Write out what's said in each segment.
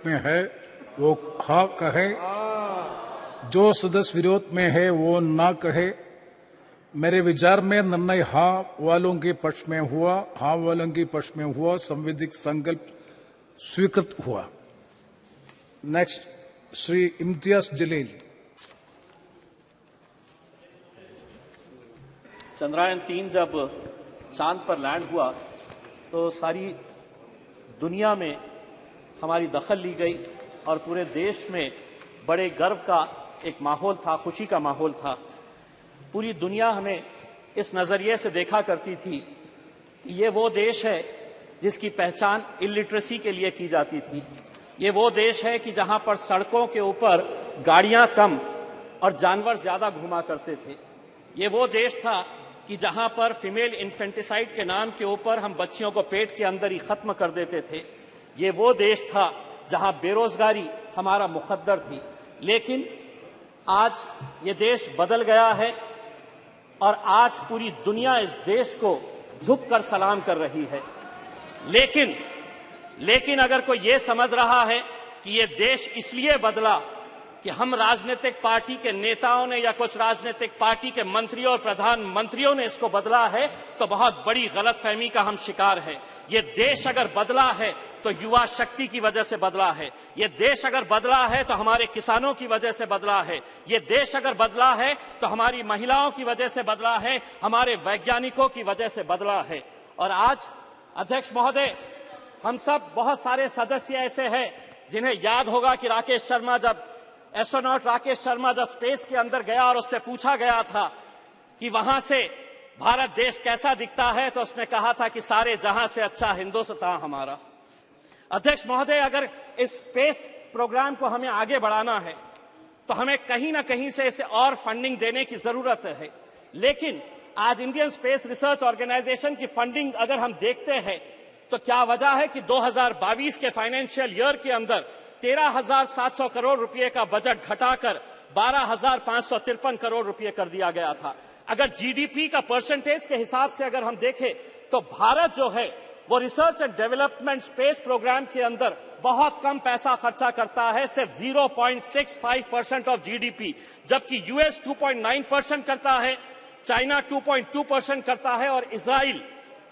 में है वो हाँ कहे, जो सदस्य विरोध में है वो ना कहे। मेरे विचार में निर्णय हाँ वालों के पक्ष में हुआ, हाँ वालों के पक्ष में हुआ, संवैधानिक संकल्प स्वीकृत हुआ। नेक्स्ट, श्री इम्तियाज जलील। चंद्रयान-3 जब चांद पर लैंड हुआ तो सारी दुनिया में हमारी दखल ली गई और पूरे देश में बड़े गर्व का एक माहौल था, खुशी का माहौल था। पूरी दुनिया हमें इस नजरिए से देखा करती थी कि ये वो देश है जिसकी पहचान इलिटरेसी के लिए की जाती थी। ये वो देश है कि जहां पर सड़कों के ऊपर गाड़ियां कम और जानवर ज्यादा घुमा करते थे। ये वो देश था कि जहां पर फीमेल इन्फेंटिसाइड के नाम के ऊपर हम बच्चियों को पेट के अंदर ही खत्म कर देते थे। ये वो देश था जहां बेरोजगारी हमारा मुकद्दर थी। लेकिन आज ये देश बदल गया है और आज पूरी दुनिया इस देश को झुककर सलाम कर रही है। लेकिन अगर कोई ये समझ रहा है कि ये देश इसलिए बदला कि हम राजनीतिक पार्टी के नेताओं ने या कुछ राजनीतिक पार्टी के मंत्रियों और प्रधानमंत्रियों ने इसको बदला है, तो बहुत बड़ी गलतफहमी का हम शिकार है। ये देश अगर बदला है तो युवा शक्ति की वजह से बदला है। ये देश अगर बदला है तो हमारे किसानों की वजह से बदला है। ये देश अगर बदला है तो हमारी महिलाओं की वजह से बदला है, हमारे वैज्ञानिकों की वजह से बदला है। और आज अध्यक्ष महोदय, हम सब बहुत सारे सदस्य ऐसे हैं जिन्हें याद होगा कि एस्ट्रोनॉट राकेश शर्मा जब स्पेस के अंदर गया और उससे पूछा गया था कि वहां से भारत देश कैसा दिखता है, तो उसने कहा था कि सारे जहां से अच्छा हिंदुस्तान हमारा। अध्यक्ष महोदय, अगर इस स्पेस प्रोग्राम को हमें आगे बढ़ाना है तो हमें कहीं ना कहीं से इसे और फंडिंग देने की जरूरत है। लेकिन आज इंडियन स्पेस रिसर्च ऑर्गेनाइजेशन की फंडिंग अगर हम देखते हैं तो क्या वजह है कि 2022 के फाइनेंशियल ईयर के अंदर 13,700 करोड़ रुपए का बजट घटाकर 12,553 करोड़ रुपए कर दिया गया था। अगर जीडीपी का परसेंटेज के हिसाब से अगर हम देखें तो भारत जो है वो research and development space program के अंदर बहुत कम पैसा खर्चा करता है, सिर्फ 0.65% ऑफ जीडीपी, जबकि यूएस 2.9% करता है, चाइना 2.2% करता है और इजराइल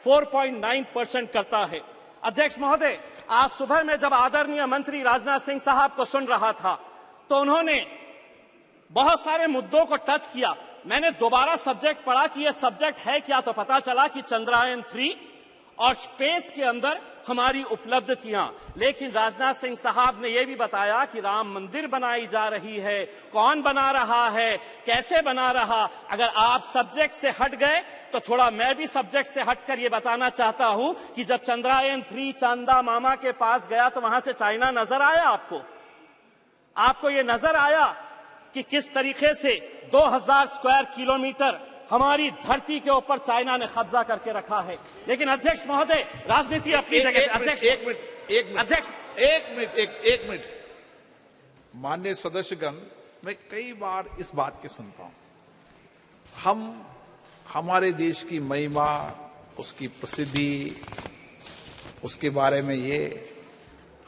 4.9% करता है। अध्यक्ष महोदय, आज सुबह में जब आदरणीय मंत्री राजनाथ सिंह साहब को सुन रहा था तो उन्होंने बहुत सारे मुद्दों को टच किया। मैंने दोबारा सब्जेक्ट पढ़ा कि यह सब्जेक्ट है क्या, तो पता चला कि चंद्रयान-3 और स्पेस के अंदर हमारी उपलब्धियां। लेकिन राजनाथ सिंह साहब ने यह भी बताया कि राम मंदिर बनाई जा रही है, कौन बना रहा है, कैसे बना रहा। अगर आप सब्जेक्ट से हट गए तो थोड़ा मैं भी सब्जेक्ट से हटकर यह बताना चाहता हूं कि जब चंद्रयान-3 चांदा मामा के पास गया तो वहां से चाइना नजर आया आपको यह नजर आया कि किस तरीके से 2000 स्क्वायर किलोमीटर हमारी धरती के ऊपर चाइना ने कब्जा करके रखा है। लेकिन अध्यक्ष महोदय, राजनीति अपनी जगह। एक मिनट माननीय सदस्यगण, मैं कई बार इस बात के सुनता हूं, हमारे देश की महिमा, उसकी प्रसिद्धि, उसके बारे में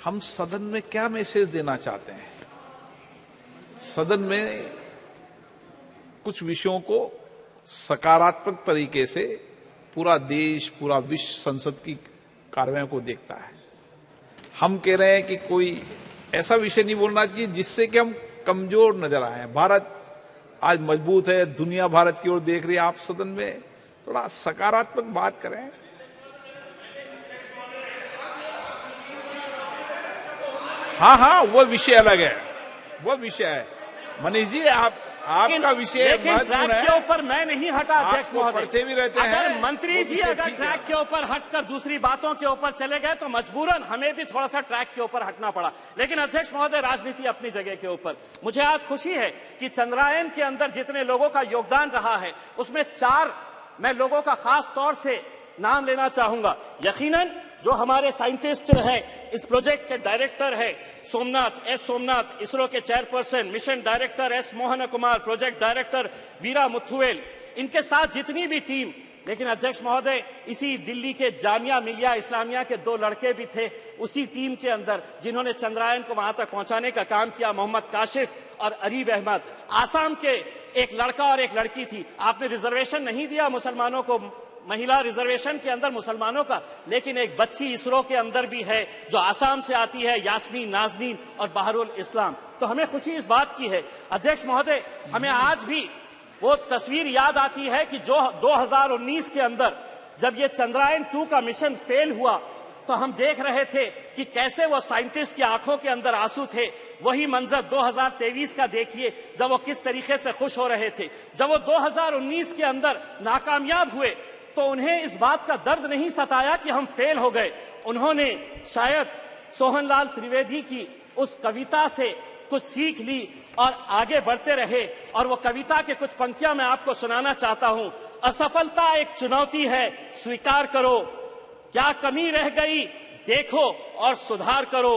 हम सदन में क्या मैसेज देना चाहते हैं। सदन में कुछ विषयों को सकारात्मक तरीके से पूरा देश, पूरा विश्व संसद की कार्रवाई को देखता है। हम कह रहे हैं कि कोई ऐसा विषय नहीं बोलना चाहिए जिससे कि हम कमजोर नजर आए। भारत आज मजबूत है, दुनिया भारत की ओर देख रही है। आप सदन में थोड़ा सकारात्मक बात करें। हाँ, वो विषय अलग है, वो विषय है। मनीष जी, आपका विषय ट्रैक के ऊपर मैं नहीं हटा अध्यक्ष महोदय। पढ़ते भी रहते हैं। अगर मंत्री जी अगर ट्रैक के ऊपर हटकर दूसरी बातों के ऊपर चले गए तो मजबूरन हमें भी थोड़ा सा ट्रैक के ऊपर हटना पड़ा। लेकिन अध्यक्ष महोदय, राजनीति अपनी जगह के ऊपर। मुझे आज खुशी है कि चंद्रयान के अंदर जितने लोगों का योगदान रहा है उसमें 4 मैं लोगों का खास तौर से नाम लेना चाहूंगा। यकीनन जो हमारे साइंटिस्ट हैं, इस प्रोजेक्ट के डायरेक्टर है सोमनाथ, इसरो के chairperson, mission director S Mohan Kumar, project director Veera Muthuvel, इनके साथ जितनी भी टीम लेकिन अध्यक्ष महोदय, इसी दिल्ली के जामिया मिलिया इस्लामिया के 2 लड़के भी थे उसी टीम के अंदर जिन्होंने चंद्रयान को वहां तक पहुंचाने का काम किया, मोहम्मद काशिफ और अरीब अहमद। आसाम के एक लड़का और एक लड़की थी। आपने रिजर्वेशन नहीं दिया मुसलमानों को, महिला रिजर्वेशन के अंदर मुसलमानों का, लेकिन एक बच्ची इसरो के अंदर भी है जो आसाम से आती है, यास्मीन नाजनीन और बहरुल इस्लाम। तो हमें खुशी इस बात की है अध्यक्ष महोदय, हमें आज भी वो तस्वीर याद आती है कि जो 2019 के अंदर जब ये चंद्रयान 2 का मिशन फेल हुआ तो हम देख रहे थे कि कैसे वो साइंटिस्ट की आंखों के अंदर आंसू थे। वही मंजर 2023 का देखिए, जब वो किस तरीके से खुश हो रहे थे। जब वो 2019 के अंदर नाकामयाब हुए तो उन्हें इस बात का दर्द नहीं सताया कि हम फेल हो गए। उन्होंने शायद सोहनलाल त्रिवेदी की उस कविता से कुछ सीख ली और आगे बढ़ते रहे। और वो कविता के कुछ पंक्तियां मैं आपको सुनाना चाहता हूं। असफलता एक चुनौती है, स्वीकार करो, क्या कमी रह गई देखो और सुधार करो,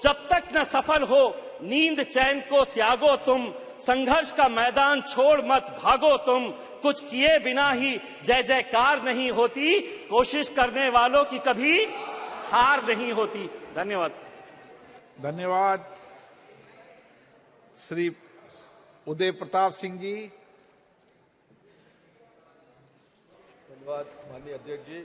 जब तक न सफल हो नींद चैन को त्यागो तुम, संघर्ष का मैदान छोड़ मत भागो तुम, कुछ किए बिना ही जय जयकार नहीं होती, कोशिश करने वालों की कभी हार नहीं होती। धन्यवाद। धन्यवाद। श्री उदय प्रताप सिंह जी। धन्यवाद माननीय अध्यक्ष जी।